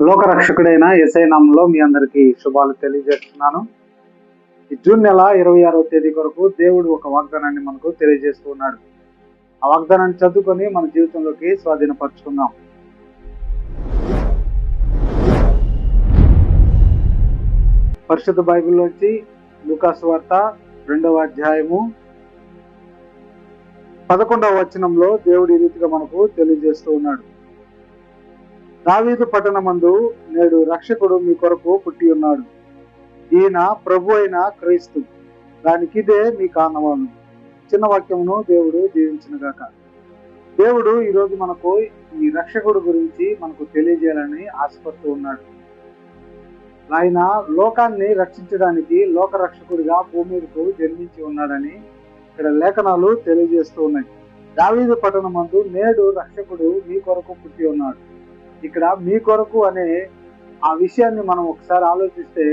లోకరక్షకుడైన యేసయ్య నామములో మీ అందరికీ శుభాలు తెలియజేస్తున్నాను. ఈ జూన్ నెల 26వ తేదీ కొరకు దేవుడు ఒక వాగ్దానాన్ని మనకు తెలియజేస్తూ ఉన్నాడు. ఆ వాగ్దానాన్ని చదువుకొని మన జీవితంలోకి స్వాధీనపరచుకుందాం. పరిశుద్ధ బైబిల్లోంచి లూకా సువార్త 2వ అధ్యాయము 11వ వచనంలో దేవుడు ఈ రీతిగా మనకు తెలియజేస్తూ ఉన్నాడు. దావీదు పట్టణమందు నేడు రక్షకుడు మీ కొరకు పుట్టి ఉన్నాడు. ఈయన ప్రభు అయిన క్రీస్తు. దానికిదే మీ కారణవాలు. చిన్న వాక్యమును దేవుడు దీవించునుగాక. దేవుడు ఈరోజు మనకు ఈ రక్షకుడు గురించి మనకు తెలియజేయాలని ఆశపడుతూ ఉన్నాడు. ఆయన లోకాన్ని రక్షించడానికి లోక రక్షకుడిగా భూమి మీదకు జన్మించి ఉన్నాడని ఇక్కడ లేఖనాలు తెలియజేస్తూ ఉన్నాయి. దావీదు పట్టణమందు నేడు రక్షకుడు మీ కొరకు పుట్టి ఉన్నాడు. ఇక్కడ మీ కొరకు అనే ఆ విషయాన్ని మనం ఒకసారి ఆలోచిస్తే,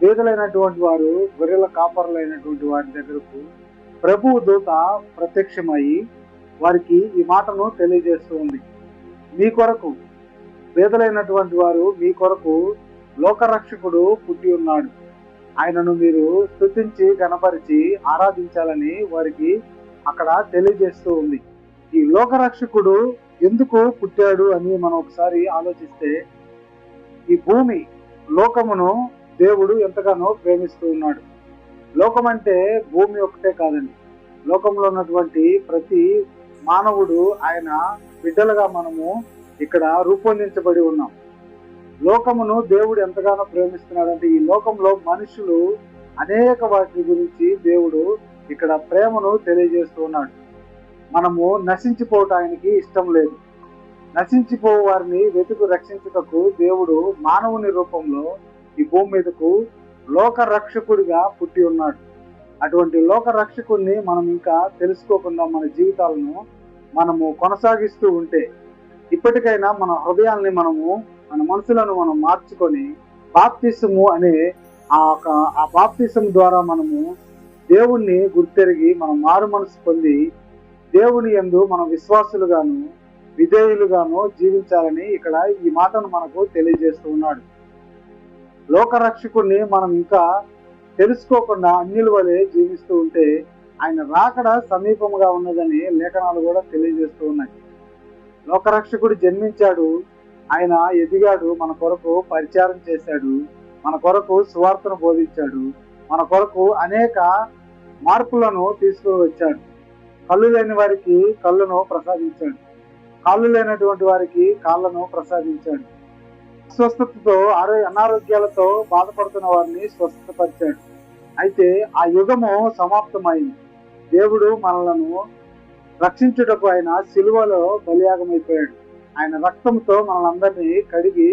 పేదలైనటువంటి వారు, గొర్రెల కాపరులైనటువంటి వారి దగ్గరకు ప్రభువు దూత ప్రత్యక్షమయ్యి వారికి ఈ మాటను తెలియజేస్తూ ఉంది. మీ కొరకు, పేదలైనటువంటి వారు మీ కొరకు లోకరక్షకుడు పుట్టి ఉన్నాడు. ఆయనను మీరు స్తుతించి గణపరిచి ఆరాధించాలని వారికి అక్కడ తెలియజేస్తూ ఉంది. ఈ లోకరక్షకుడు ఎందుకు పుట్టాడు అని మనం ఒకసారి ఆలోచిస్తే, ఈ భూమి లోకమును దేవుడు ఎంతగానో ప్రేమిస్తూ ఉన్నాడు. లోకం అంటే భూమి ఒకటే కాదండి. లోకంలో ఉన్నటువంటి ప్రతి మానవుడు ఆయన బిడ్డలుగా మనము ఇక్కడ రూపొందించబడి ఉన్నాం. లోకమును దేవుడు ఎంతగానో ప్రేమిస్తున్నాడంటే, ఈ లోకంలో మనుషులు అనేక వాటి గురించి దేవుడు ఇక్కడ ప్రేమను తెలియజేస్తూ ఉన్నాడు. మనము నశించిపోవటం ఆయనకి ఇష్టం లేదు. నశించిపో వారిని వెతుకు రక్షించుటకు దేవుడు మానవుని రూపంలో ఈ భూమి మీదకు లోక రక్షకుడిగా పుట్టి ఉన్నాడు. అటువంటి లోక రక్షకుడిని మనం ఇంకా తెలుసుకోకుండా మన జీవితాలను మనము కొనసాగిస్తూ ఉంటే, ఇప్పటికైనా మన హృదయాల్ని మన మనసులను మనం మార్చుకొని బాప్తిసము అనే ఆ బాప్తిసం ద్వారా మనము దేవుణ్ణి గుర్తెరిగి మనం మారు మనసు పొంది దేవుని యందు మనం విశ్వాసులుగాను విధేయులుగాను జీవించాలని ఇక్కడ ఈ మాటను మనకు తెలియజేస్తూ ఉన్నాడు. లోకరక్షకుడిని మనం ఇంకా తెలుసుకోకుండా అన్యుల వలె జీవిస్తూ ఉంటే ఆయన రాకడ సమీపముగా ఉన్నదని లేఖనాలు కూడా తెలియజేస్తూ ఉన్నాయి. లోకరక్షకుడు జన్మించాడు, ఆయన ఎదిగాడు, మన కొరకు పరిచారం చేశాడు, మన కొరకు సువార్తను బోధించాడు, మన కొరకు అనేక మార్పులను తీసుకుని వచ్చాడు. కళ్ళు లేని వారికి కళ్ళను ప్రసాదించాడు, కాళ్ళు లేనటువంటి వారికి కాళ్ళను ప్రసాదించాడు, అస్వస్థతతో అనారోగ్యాలతో బాధపడుతున్న వారిని స్వస్థపరిచాడు. అయితే ఆ యుగము సమాప్తమైంది. దేవుడు మనలను రక్షించుటకు ఆయన సిలువలో బలియాగమైపోయాడు. ఆయన రక్తంతో మనలందరినీ కడిగి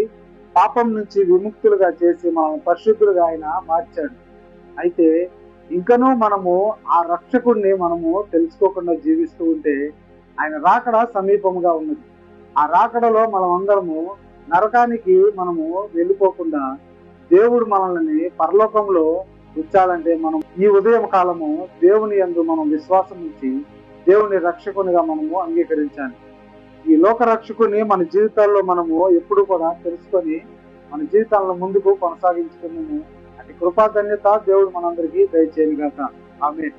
పాపం నుంచి విముక్తులుగా చేసి మనల్ని పరిశుద్ధులుగా ఆయన మార్చాడు. అయితే ఇంకనూ మనము ఆ రక్షకుడిని మనము తెలుసుకోకుండా జీవిస్తూ ఉంటే ఆయన రాకడ సమీపముగా ఉన్నది. ఆ రాకడలో మనం అందరము నరకానికి మనము వెళ్ళిపోకుండా దేవుడు మనల్ని పరలోకంలో ఉంచాలంటే మనం ఈ ఉదయం కాలము దేవుని యందు మనం విశ్వాసం ఉంచి దేవుని రక్షకునిగా మనము అంగీకరించాలి. ఈ లోక రక్షకుని మన జీవితాల్లో మనము ఎప్పుడు కూడా తెలుసుకొని మన జీవితాలను ముందుకు కొనసాగించుకున్నాము. అటు కృపాధన్యత దేవుడు మనందరికీ దయచేయనుగాక. ఆమేన్.